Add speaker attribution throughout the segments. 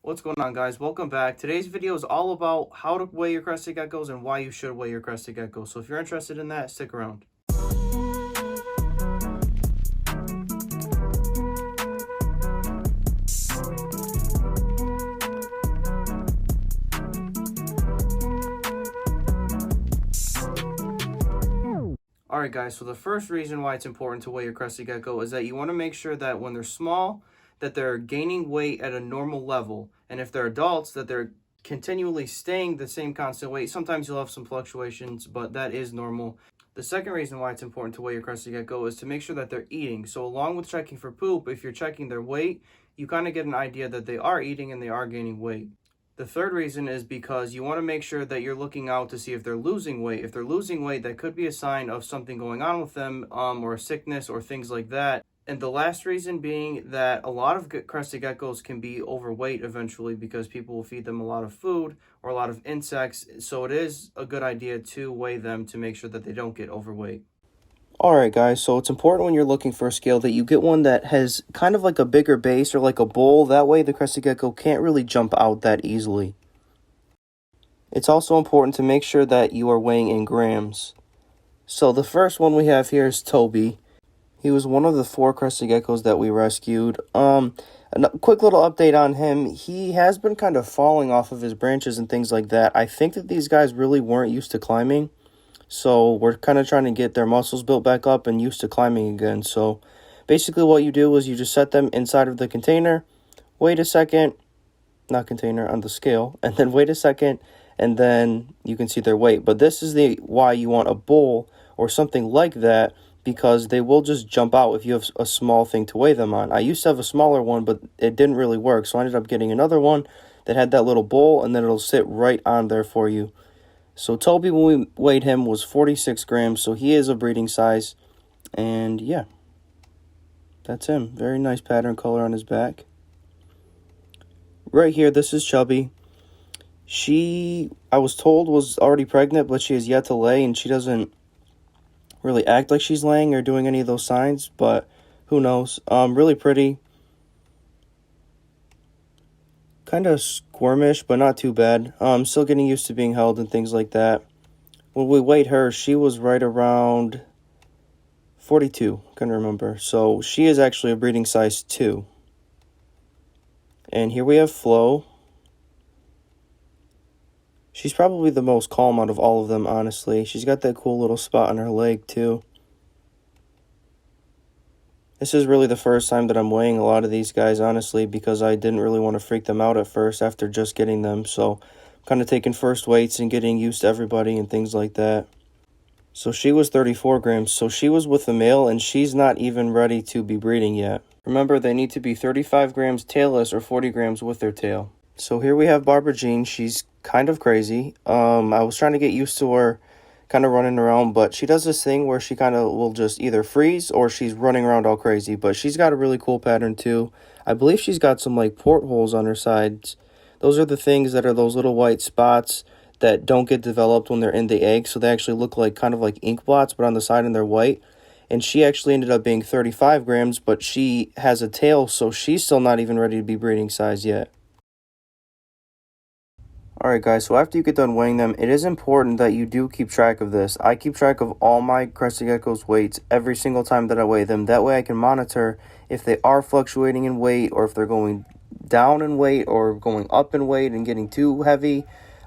Speaker 1: What's going on, guys? Welcome back. Today's video is all about how to weigh your crested geckos and why you should weigh your crested geckos. So if you're interested in that, stick around. Alright guys, so the first reason why it's important to weigh your crested gecko is that you want to make sure that when they're small, that they're gaining weight at a normal level. And if they're adults, that they're continually staying the same constant weight. Sometimes you'll have some fluctuations, but that is normal. The second reason why it's important to weigh your crested gecko is to make sure that they're eating. So along with checking for poop, if you're checking their weight, you kind of get an idea that they are eating and they are gaining weight. The third reason is because you want to make sure that you're looking out to see if they're losing weight. If they're losing weight, that could be a sign of something going on with them, or a sickness or things like that. And the last reason being that a lot of crested geckos can be overweight eventually because people will feed them a lot of food or a lot of insects. So it is a good idea to weigh them to make sure that they don't get overweight. Alright guys, so it's important when you're looking for a scale that you get one that has kind of like a bigger base or like a bowl. That way the crested gecko can't really jump out that easily. It's also important to make sure that you are weighing in grams. So the first one we have here is Toby. He was one of the 4 crested geckos that we rescued. A quick little update on him. He has been kind of falling off of his branches and things like that. I think that these guys really weren't used to climbing. So we're kind of trying to get their muscles built back up and used to climbing again. So basically what you do is you just set them inside of the container, wait a second, not container, on the scale, and then wait a second, and then you can see their weight. But this is why you want a bowl or something like that, because they will just jump out if you have a small thing to weigh them on. I used to have a smaller one, but it didn't really work. So I ended up getting another one that had that little bowl, and then it'll sit right on there for you. So Toby, when we weighed him, was 46 grams, so he is a breeding size. And yeah, that's him. Very nice pattern color on his back. Right here, this is Chubby. She, I was told, was already pregnant, but she has yet to lay, and she doesn't really act like she's laying or doing any of those signs, but who knows. Really pretty. Kind of squirmish, but not too bad. Still getting used to being held and things like that. When we weighed her, she was right around 42. Couldn't remember. So she is actually a breeding size 2. And here we have Flo. She's probably the most calm out of all of them, honestly. She's got that cool little spot on her leg, too. This is really the first time that I'm weighing a lot of these guys, honestly, because I didn't really want to freak them out at first after just getting them. So I'm kind of taking first weights and getting used to everybody and things like that. So she was 34 grams. So she was with a male, and she's not even ready to be breeding yet. Remember, they need to be 35 grams tailless or 40 grams with their tail. So here we have Barbra Jean. She's kind of crazy. I was trying to get used to her kind of running around, but she does this thing where she kind of will just either freeze or she's running around all crazy. But she's got a really cool pattern too. I believe she's got some like portholes on her sides. Those are the things that are those little white spots that don't get developed when they're in the egg, so they actually look like kind of like ink blots, but on the side and they're white. And she actually ended up being 35 grams, but she has a tail, so she's still not even ready to be breeding size yet. Alright guys, so after you get done weighing them, it is important that you do keep track of this. I keep track of all my crested geckos' weights every single time that I weigh them. That way I can monitor if they are fluctuating in weight, or if they're going down in weight, or going up in weight and getting too heavy,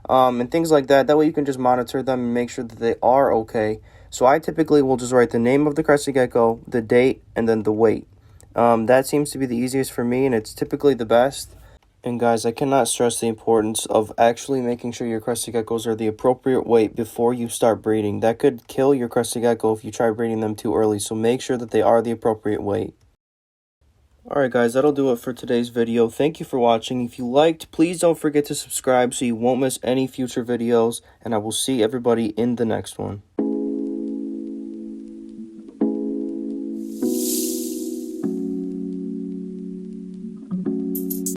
Speaker 1: and things like that. That way you can just monitor them and make sure that they are okay. So I typically will just write the name of the crested gecko, the date, and then the weight. That seems to be the easiest for me, and it's typically the best. And guys, I cannot stress the importance of actually making sure your crested geckos are the appropriate weight before you start breeding. That could kill your crested gecko if you try breeding them too early, so make sure that they are the appropriate weight. Alright guys, that'll do it for today's video. Thank you for watching. If you liked, please don't forget to subscribe so you won't miss any future videos, and I will see everybody in the next one.